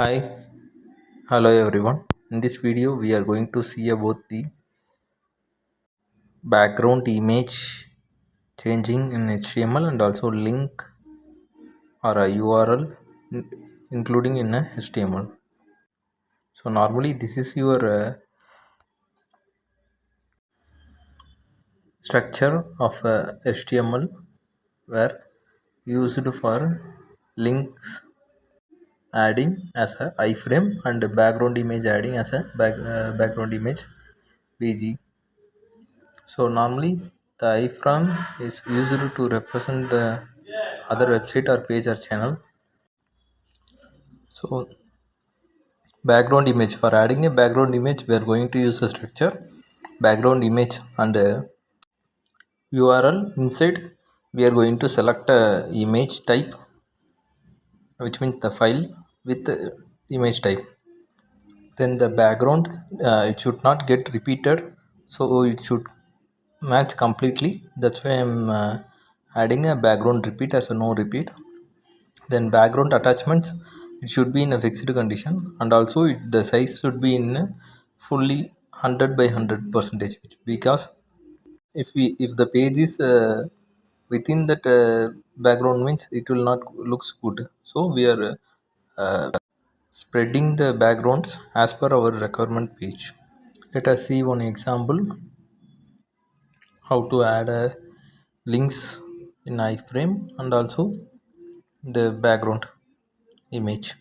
Hi, hello everyone. In this video, we are going to see about the background image changing in HTML and also link or a URL including in a HTML. So normally this is your structure of HTML where used for links adding as a iframe and background image adding as a background image bg. So normally the iframe is used to represent the other website or page or channel. So background image, for adding a background image we are going to use a structure background image and URL. Inside we are going to select a image type, which means the file with the image type. Then the background, it should not get repeated, so it should match completely. That's why I'm adding a background repeat as a no repeat. Then background attachments, it should be in a fixed condition, and also the size should be in a fully 100 by 100 percentage, because if the page is within that background means it will not looks good. So we are spreading the backgrounds as per our requirement page. Let us see one example how to add links in iframe and also the background image.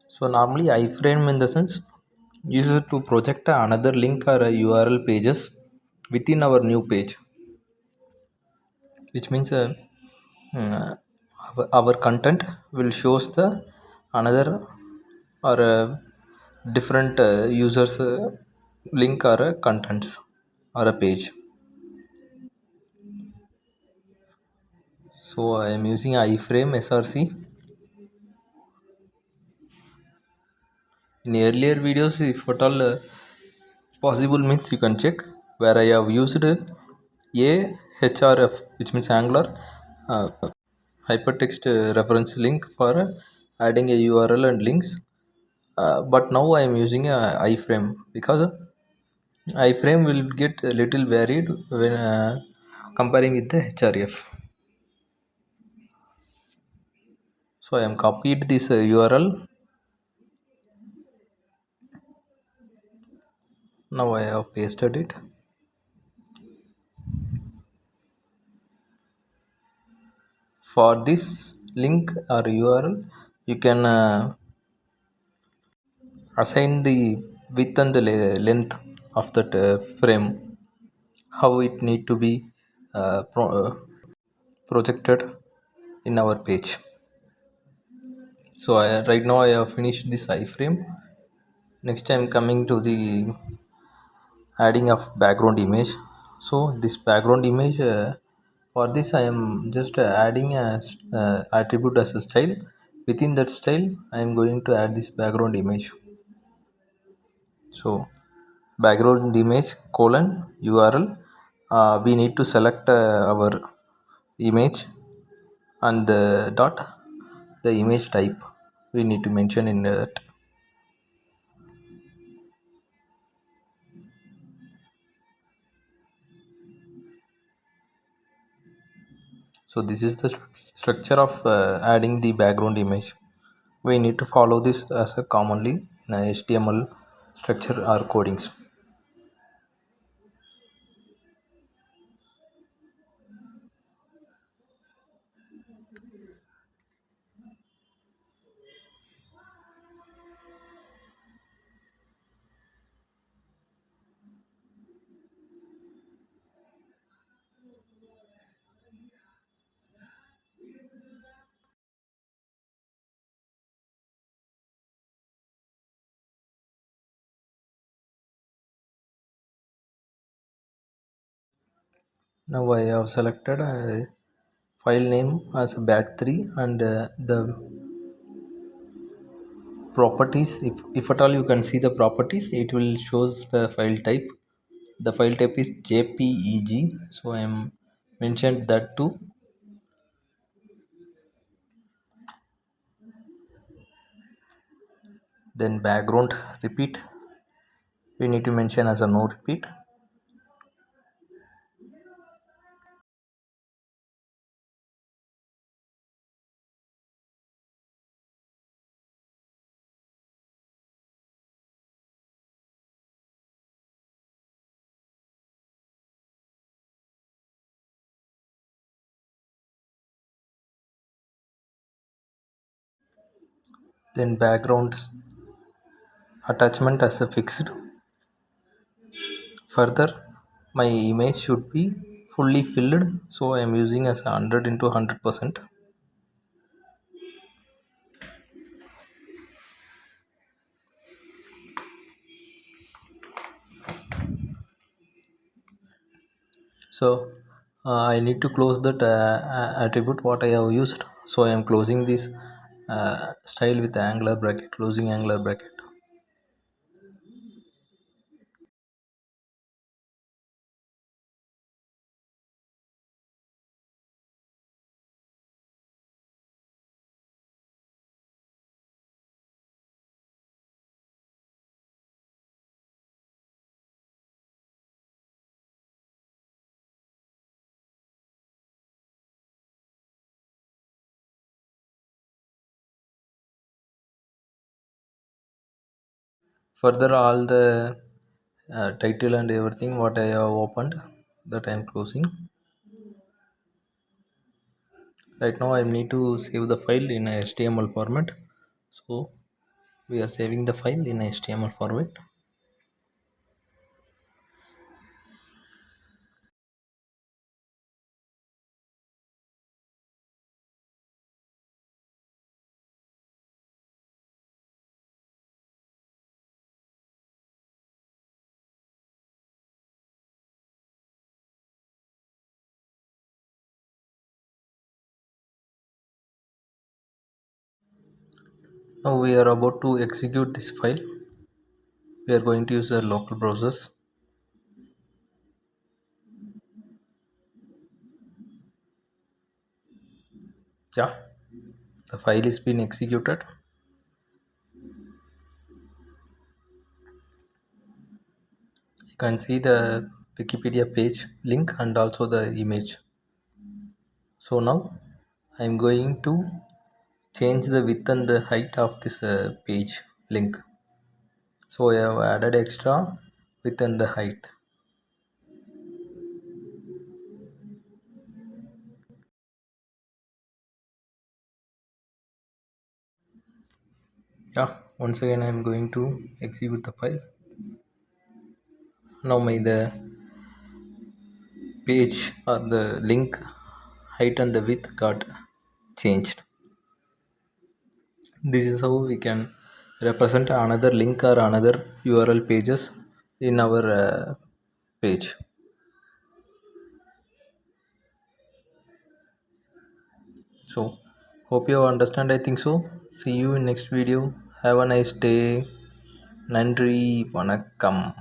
So normally iframe in the sense used to project another link or a URL pages within our new page, which means uh, our content will shows the another or different users link or contents or a page. So I am using iframe src. In earlier videos, if at all possible means you can check where I have used a href, which means Angular hypertext reference link for adding a URL and links. But now I am using a iframe because iframe will get a little varied when comparing with the href. So I am copied this URL. Now I have pasted it. For this link or URL, you can assign the width and the length of that frame, how it need to be projected in our page. So right now I have finished this iframe. Next I'm coming to the adding of background image. So this background image, for this I am just adding a attribute as a style. Within that style I am going to add this background image. So background image colon URL, we need to select our image and the dot the image type we need to mention in that. So this is the structure of adding the background image. We need to follow this as a commonly in a HTML structure or codings. Now I have selected file name as bat3 and the properties, if at all you can see the properties, it will shows the file type. The file type is jpeg, so I am mentioned that too. Then background repeat, we need to mention as a no repeat. Then background attachment as a fixed. Further, my image should be fully filled, so I am using as a 100 into 100%. So I need to close that attribute what I have used, so I am closing this style with angular bracket, closing angular bracket. Further, all the title and everything what I have opened, that I am closing. Right now I need to save the file in a HTML format, so we are saving the file in HTML format. Now we are about to execute this file. We are going to use a local process. Yeah, the file is been executed. You can see the Wikipedia page link and also the image. So now I am going to change the width and the height of this page link. So I have added extra width and the height. Yeah, once again I am going to execute the file. Now my the page or the link height and the width got changed. This is how we can represent another link or another URL pages in our page. So hope you understand. I think so. See you in next video. Have a nice day. Nandri vanakkam.